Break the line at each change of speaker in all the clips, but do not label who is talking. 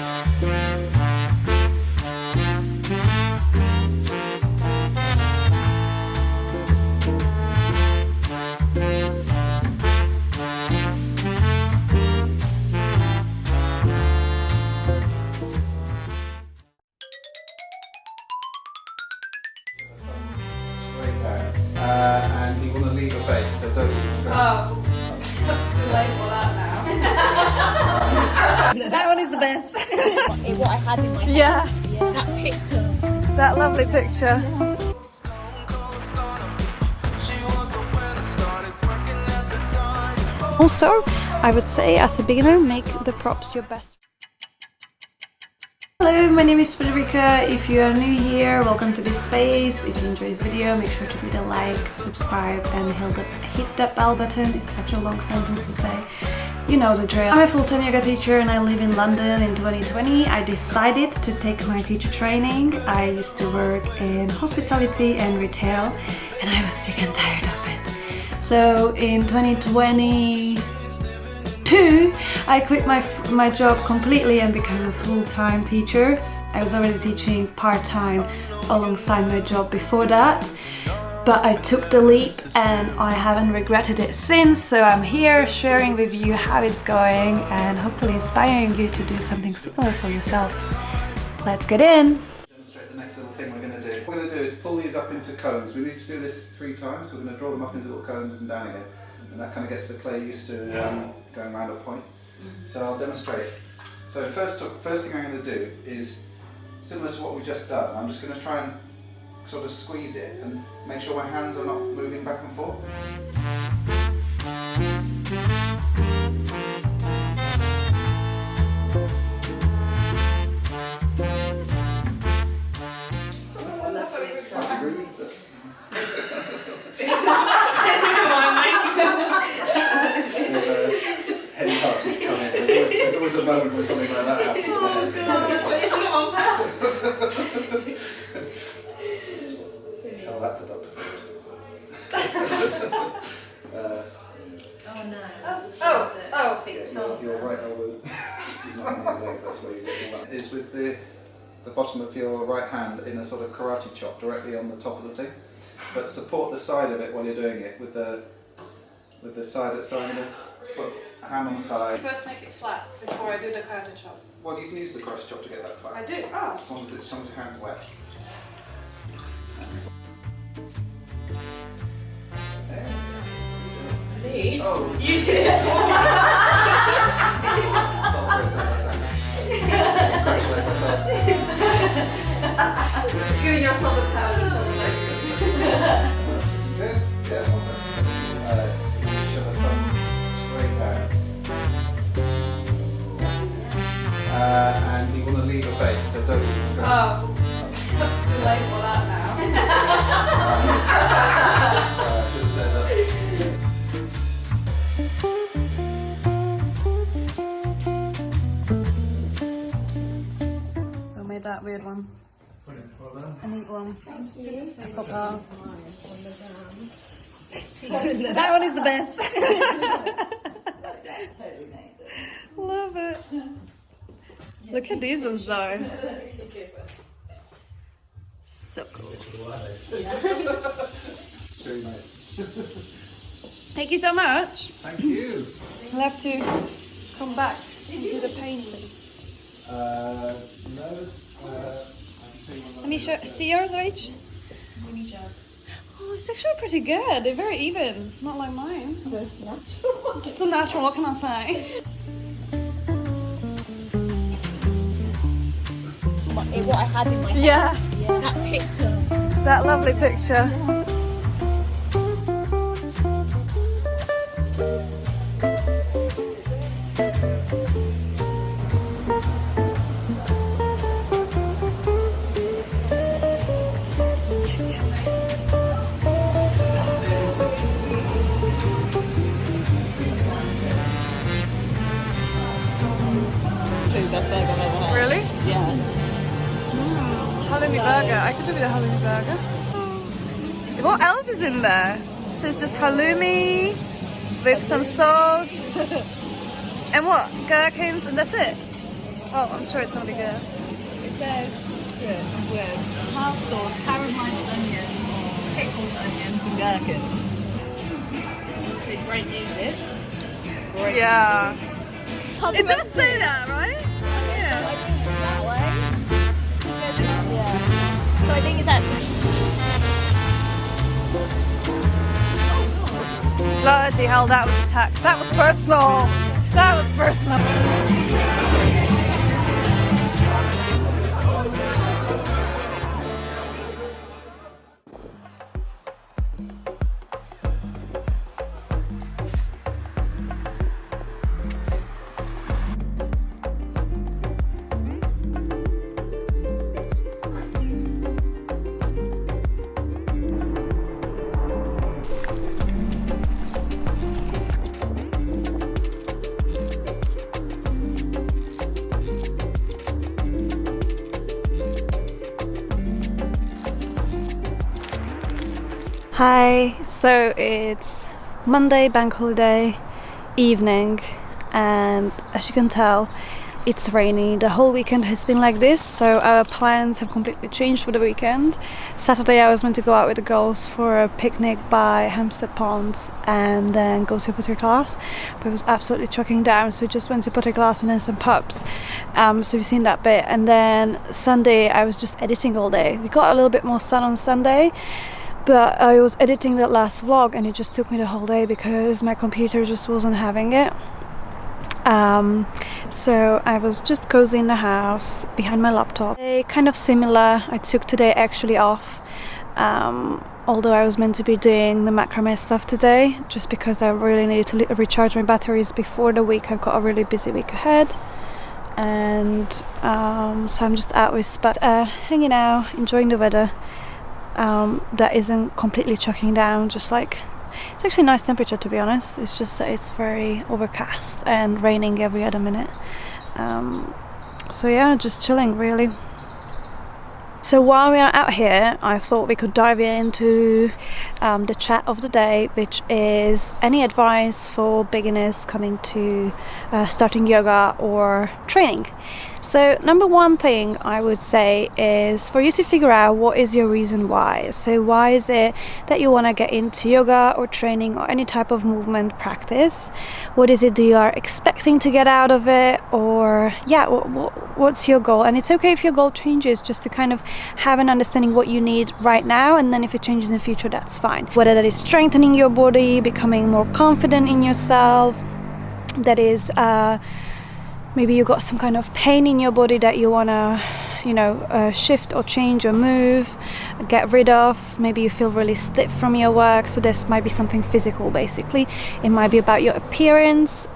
And you want to leave a base, so don't.
Oh, too late for that now.
That one is the best.
What I had in my head.
Yeah,
That picture.
that lovely picture. Also, I would say as a beginner, make the props your best. Hello, my name is Frederica. If you are new here, welcome to this space. If you enjoy this video, make sure to hit a like, subscribe and hit that bell button. It's such a long sentence to say. You know the drill. I'm a full-time yoga teacher and I live in London. In 2020 I decided to take my teacher training. I used to work in hospitality and retail and I was sick and tired of it. So in 2022 I quit my job completely and became a full-time teacher. I was already teaching part-time alongside my job before that, but I took the leap and I haven't regretted it since, so I'm here sharing with you how it's going and hopefully inspiring you to do something similar for yourself. Let's get in!
Demonstrate the next little thing we're going to do. What we're going to do is pull these up into cones. We need to do this 3 times, so we're going to draw them up into little cones and down again. And that kind of gets the clay used to going around a point. So I'll demonstrate. So first thing I'm going to do is similar to what we've just done. I'm just going to try and sort of squeeze it and make sure my hands are not moving back and forth. Heady parties come in. There's always a moment where something like that happens. Oh God, it's not on Tell that to Dr. Ford. Your right elbow is not on your leg, that's where you get all that. Is with the bottom of your right hand in a sort of karate chop directly on the top of the thing. But support the side of it while you're doing it with the side. So I'm going to put a hand on the side.
First make it flat before I do the karate chop.
Well, you can use the karate chop to get that flat.
I do? Oh.
As long as your hand's wet.
Me?
Oh,
You did it!
Congratulate myself.
Giving yourself a pat on the shoulder.
Good? Yeah, well done. Shove a thumb straight down. And you want to leave a base, so don't.
Oh, too late for that now.
I should have said that.
So I made that weird one. A neat one.
Thank you.
Papa. That one is the best. Love it. Look at these ones though. So cool.
Very nice.
Thank you so much.
Thank you.
I'll have to come back and do the painting.
No.
Let me see yours, Rach. Oh, it's actually pretty good. They're very even. Not like mine. Just the natural, what can I say?
What I had in my head.
Yeah,
That picture.
that lovely picture. Really?
Yeah.
Halloumi burger. I could do with a halloumi burger. What else is in there? So it's just halloumi with some sauce and what? Gherkins and that's it? Oh, I'm sure it's gonna be good.
It says good with hard sauce, caramelized onions, pickled onions and gherkins. Okay, great music. Great.
Yeah.
Music.
It does say that, right? Yeah.
I think it's that way. Yeah. So I think it's actually.
Bloody hell, that was attacked. That was personal. That was personal. Hi, so it's Monday, bank holiday evening, and as you can tell, it's rainy. The whole weekend has been like this, so our plans have completely changed for the weekend. Saturday I was meant to go out with the girls for a picnic by Hampstead Ponds and then go to Pottery Class, but it was absolutely chucking down, so we just went to Pottery Class and then some pubs. So we've seen that bit, and then Sunday I was just editing all day. We got a little bit more sun on Sunday, but I was editing that last vlog and it just took me the whole day because my computer just wasn't having it. So I was just cozy in the house behind my laptop. Kind of similar. I took today actually off, although I was meant to be doing the macrame stuff today just because I really needed to recharge my batteries before the week. I've got a really busy week ahead, and so I'm just out with Spud, hanging out, enjoying the weather. That isn't completely chucking down, just like it's actually a nice temperature, to be honest. It's just that it's very overcast and raining every other minute. So yeah, just chilling really. So while we are out here, I thought we could dive into the chat of the day, which is any advice for beginners coming to starting yoga or training. So number one thing I would say is for you to figure out what is your reason why. So why is it that you want to get into yoga or training or any type of movement practice? What is it that you are expecting to get out of it? Or yeah, what's your goal? And it's okay if your goal changes, just to kind of have an understanding what you need right now, and then if it changes in the future, that's fine. Whether that is strengthening your body, becoming more confident in yourself, that is maybe you got some kind of pain in your body that you want to shift or change or move, get rid of. Maybe you feel really stiff from your work, so this might be something physical basically. It might be about your appearance,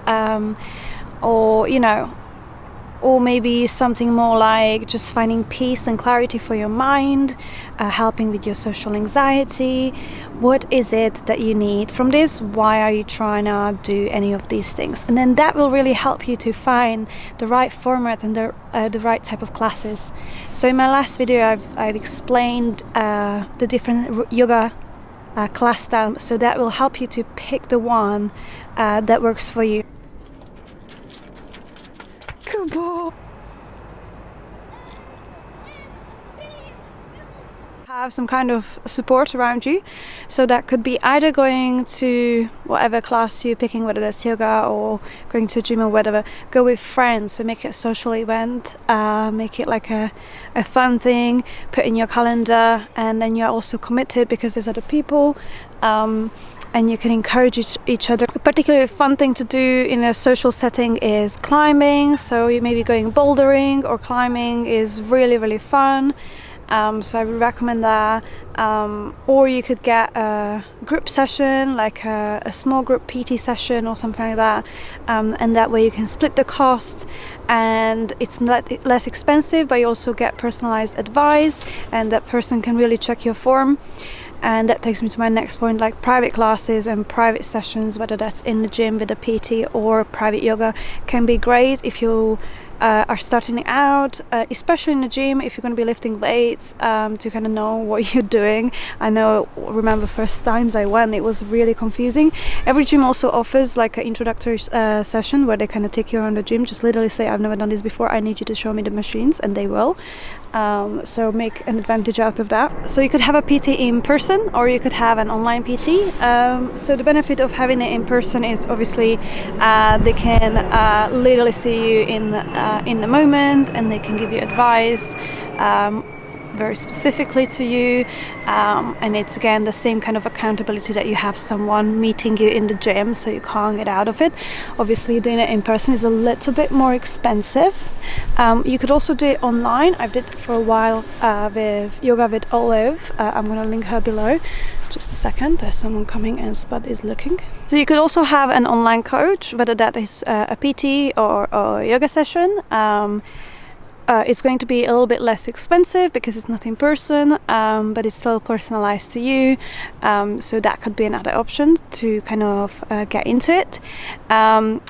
or maybe something more like just finding peace and clarity for your mind, helping with your social anxiety. What is it that you need from this? Why are you trying to do any of these things? And then that will really help you to find the right format and the right type of classes. So in my last video I've explained the different yoga class styles, so that will help you to pick the one that works for you. Have some kind of support around you, so that could be either going to whatever class you're picking, whether that's yoga or going to a gym or whatever. Go with friends, so make it a social event, make it like a fun thing, put in your calendar, and then you're also committed because there's other people, and you can encourage each other. A particularly fun thing to do in a social setting is climbing, so you may be going bouldering, or climbing is really, really fun. So I would recommend that, or you could get a group session, like a small group PT session or something like that, and that way you can split the cost and it's less expensive, but you also get personalized advice and that person can really check your form. And that takes me to my next point, like private classes and private sessions, whether that's in the gym with a PT or private yoga, can be great if you are starting out, especially in the gym, if you're going to be lifting weights, to kind of know what you're doing. Remember first times I went, it was really confusing. Every gym also offers like an introductory session where they kind of take you around the gym, just literally say, I've never done this before, I need you to show me the machines, and they will. So make an advantage out of that. So you could have a PT in person, or you could have an online PT. So the benefit of having it in person is obviously they can literally see you in the moment, and they can give you advice very specifically to you, and it's again the same kind of accountability that you have someone meeting you in the gym, so you can't get out of it. Obviously doing it in person is a little bit more expensive. You could also do it online. I've did it for a while with Yoga with Olive. I'm gonna link her below. Just a second, there's someone coming and Spud is looking. So you could also have an online coach, whether that is a PT or a yoga session. It's going to be a little bit less expensive because it's not in person, but it's still personalized to you. So that could be another option to kind of get into it.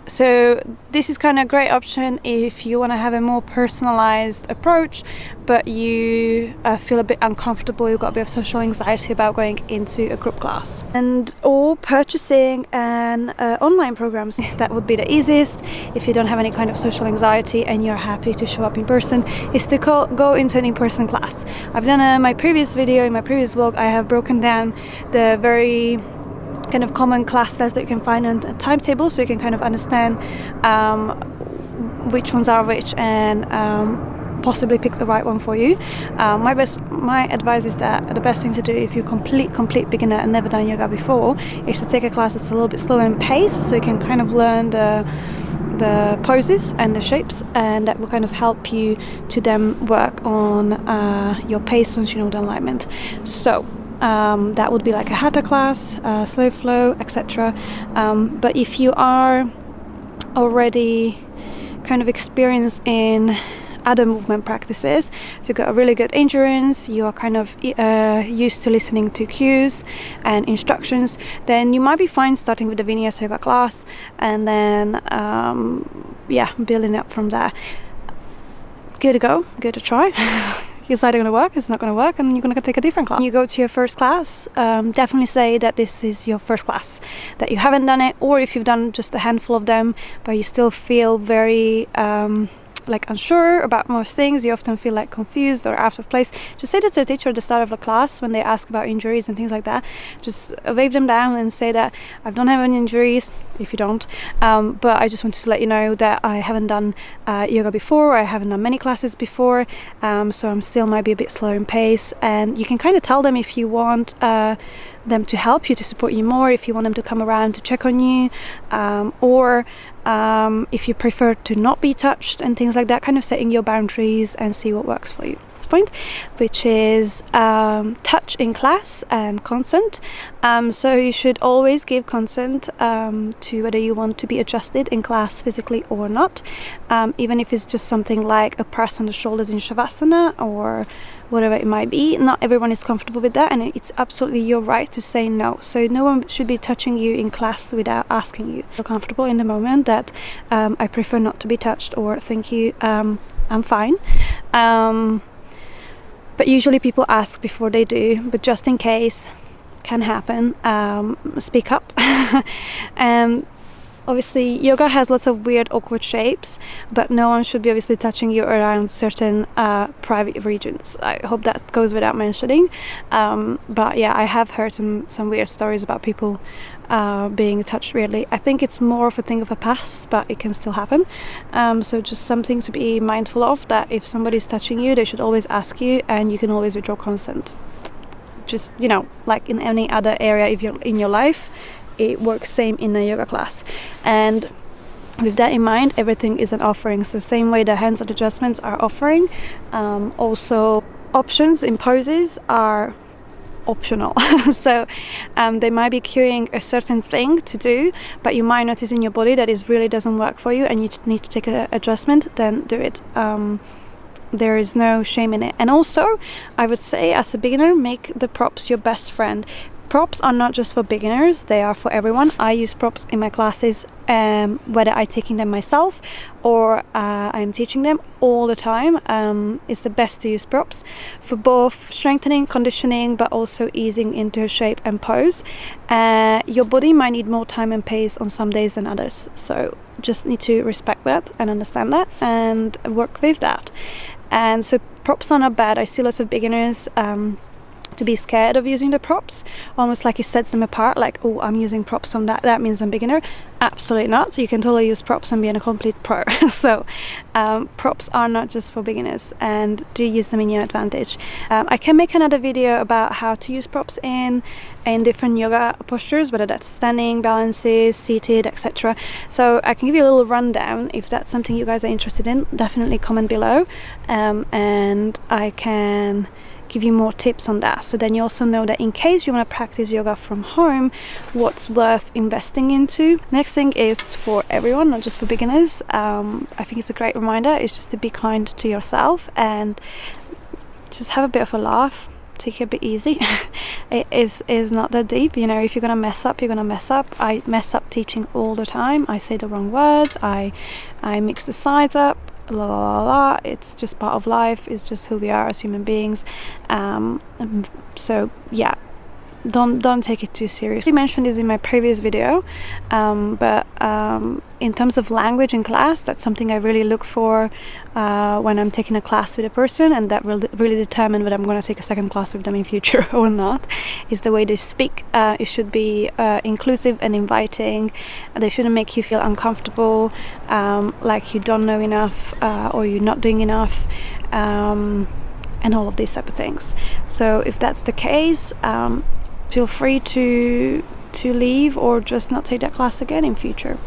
So this is kind of a great option if you want to have a more personalized approach, but you feel a bit uncomfortable, you've got a bit of social anxiety about going into a group class. And or purchasing an online programs, that would be the easiest if you don't have any kind of social anxiety and you're happy to show up in person, is to go into an in-person class. I've done my previous video, in my previous vlog, I have broken down the very kind of common class tests that you can find on a timetable, so you can kind of understand which ones are which, and possibly pick the right one for you. My advice is that the best thing to do if you're complete beginner and never done yoga before is to take a class that's a little bit slower in pace, so you can kind of learn the poses and the shapes, and that will kind of help you to then work on your pace once you know the alignment. So that would be like a hatha class, slow flow, etc. But if you are already kind of experienced in other movement practices, so you've got a really good endurance, you are kind of used to listening to cues and instructions, then you might be fine starting with the Vinyasa yoga class, and then building up from there. Give it a go, give it a try. It's either going to work, it's not going to work, and you're going to take a different class. When you go to your first class, definitely say that this is your first class, that you haven't done it, or if you've done just a handful of them but you still feel very like unsure about most things, you often feel like confused or out of place, just say that to the teacher at the start of the class when they ask about injuries and things like that. Just wave them down and say that I don't have any injuries, if you don't, but I just wanted to let you know that I haven't done yoga before, I haven't done many classes before, so I'm still might be a bit slower in pace. And you can kind of tell them if you want them to help you, to support you more, if you want them to come around to check on you, or if you prefer to not be touched and things like that, kind of setting your boundaries and see what works for you. Point, which is touch in class and consent. So you should always give consent to whether you want to be adjusted in class physically or not, even if it's just something like a press on the shoulders in Shavasana or whatever it might be. Not everyone is comfortable with that, and it's absolutely your right to say no. So no one should be touching you in class without asking you. Feel comfortable in the moment that I prefer not to be touched, or thank you, I'm fine. But usually people ask before they do, but just in case, can happen, speak up. Obviously yoga has lots of weird awkward shapes, but no one should be obviously touching you around certain private regions. I hope that goes without mentioning, but yeah, I have heard some weird stories about people being touched weirdly. I think it's more of a thing of the past, but it can still happen, so just something to be mindful of, that if somebody's touching you, they should always ask you, and you can always withdraw consent. Just, you know, like in any other area if you're in your life, it works same in a yoga class. And with that in mind, everything is an offering. So same way the hands-on adjustments are offering, also options in poses are optional. So they might be cueing a certain thing to do, but you might notice in your body that it really doesn't work for you and you need to take an adjustment, then do it. There is no shame in it. And also, I would say as a beginner, make the props your best friend. Props are not just for beginners, they are for everyone. I use props in my classes, whether I'm taking them myself or I'm teaching them all the time. It's the best to use props for both strengthening, conditioning, but also easing into shape and pose. Your body might need more time and pace on some days than others, so just need to respect that and understand that and work with that. And so props are not bad. I see lots of beginners to be scared of using the props, almost like it sets them apart, like, oh, I'm using props on that means I'm beginner. Absolutely not. You can totally use props and be a complete pro. So props are not just for beginners, and do use them in your advantage. I can make another video about how to use props in different yoga postures, whether that's standing, balances, seated, etc. So I can give you a little rundown. If that's something you guys are interested in, definitely comment below, and I can give you more tips on that, so then you also know that in case you want to practice yoga from home, what's worth investing into. Next thing is for everyone, not just for beginners. I think it's a great reminder is just to be kind to yourself and just have a bit of a laugh, take it a bit easy. It is not that deep, you know. If you're gonna mess up, you're gonna mess up. I mess up teaching all the time. I say the wrong words, I mix the sides up, la la la. It's just part of life. It's just who we are as human beings. So yeah, don't take it too seriously. I mentioned this in my previous video, but in terms of language in class, that's something I really look for when I'm taking a class with a person, and that will really determine whether I'm going to take a second class with them in future or not, is the way they speak. It should be inclusive and inviting. They shouldn't make you feel uncomfortable, like you don't know enough or you're not doing enough, and all of these type of things. So if that's the case, feel free to leave or just not take that class again in future.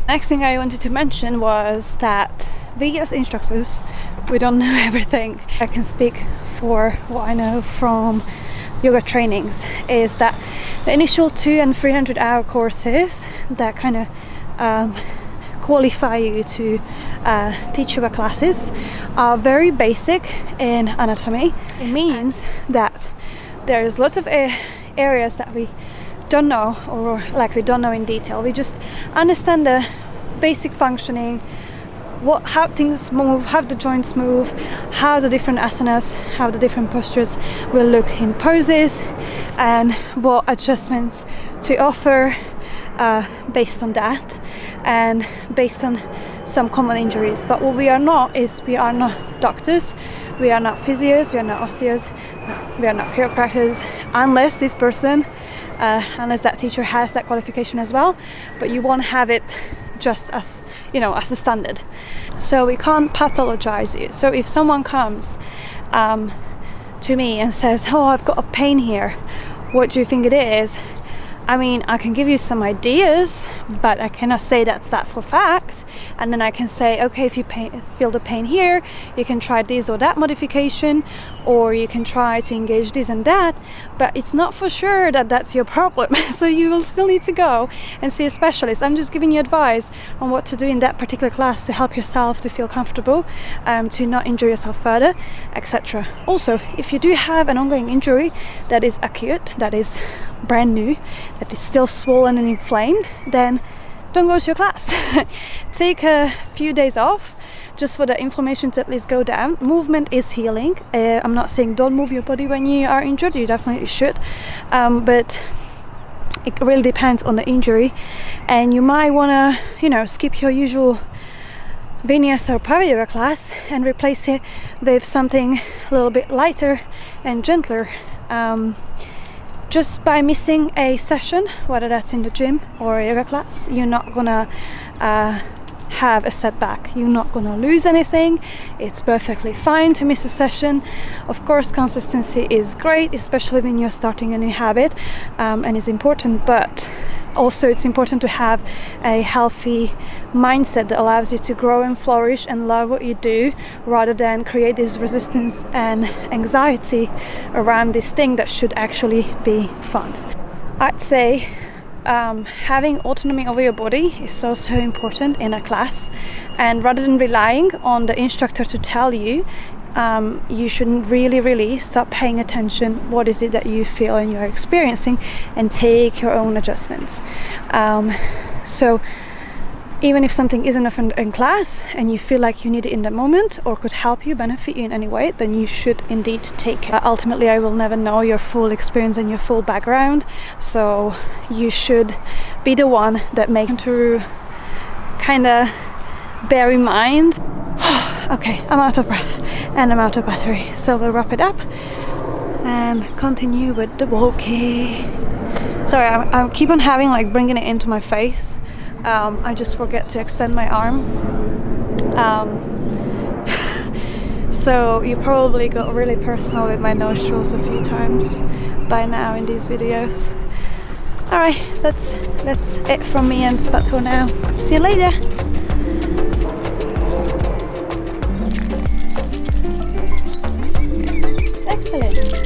Next thing I wanted to mention was that we as instructors, we don't know everything. I can speak for what I know from yoga trainings, is that the initial 200 and 300 hour courses that kind of qualify you to teach yoga classes are very basic in anatomy. It means that there's lots of areas that we don't know, or like we don't know in detail. We just understand the basic functioning, how things move, how the joints move, how the different asanas, how the different postures will look in poses, and what adjustments to offer based on that and based on some common injuries. But what we are not is, we are not doctors, we are not physios, we are not osteos, we are not chiropractors, unless this person, unless that teacher has that qualification as well, but you won't have it just as, you know, as the standard. So we can't pathologize you. So if someone comes to me and says, oh, I've got a pain here, what do you think it is? I mean, I can give you some ideas, but I cannot say that's that for fact. And then I can say, okay, if you feel the pain here, you can try this or that modification, or you can try to engage this and that, but it's not for sure that that's your problem. So you will still need to go and see a specialist. I'm just giving you advice on what to do in that particular class to help yourself to feel comfortable, to not injure yourself further, etc. Also, if you do have an ongoing injury that is acute, that is brand new, that is still swollen and inflamed, then don't go to your class. Take a few days off just for the inflammation to at least go down. Movement is healing. I'm not saying don't move your body when you are injured, you definitely should, but it really depends on the injury, and you might want to, you know, skip your usual vinyasa or power yoga class and replace it with something a little bit lighter and gentler. Just by missing a session, whether that's in the gym or a yoga class, you're not gonna have a setback. You're not gonna lose anything. It's perfectly fine to miss a session. Of course, consistency is great, especially when you're starting a new habit, and it's important, but also it's important to have a healthy mindset that allows you to grow and flourish and love what you do, rather than create this resistance and anxiety around this thing that should actually be fun. I'd say having autonomy over your body is so important in a class, and rather than relying on the instructor to tell you, you should really start paying attention. What is it that you feel and you're experiencing, and take your own adjustments. So even if something isn't offered in class and you feel like you need it in the moment or could help you, benefit you in any way, then you should indeed take it. Ultimately, I will never know your full experience and your full background, so you should be the one that makes to kind of bear in mind. Okay, I'm out of breath and I'm out of battery, so we'll wrap it up and continue with the walkie. Sorry, I keep on having like bringing it into my face. I just forget to extend my arm. So you probably got really personal with my nostrils a few times by now in these videos. Alright, that's it from me and Spat for now. See you later! Excellent!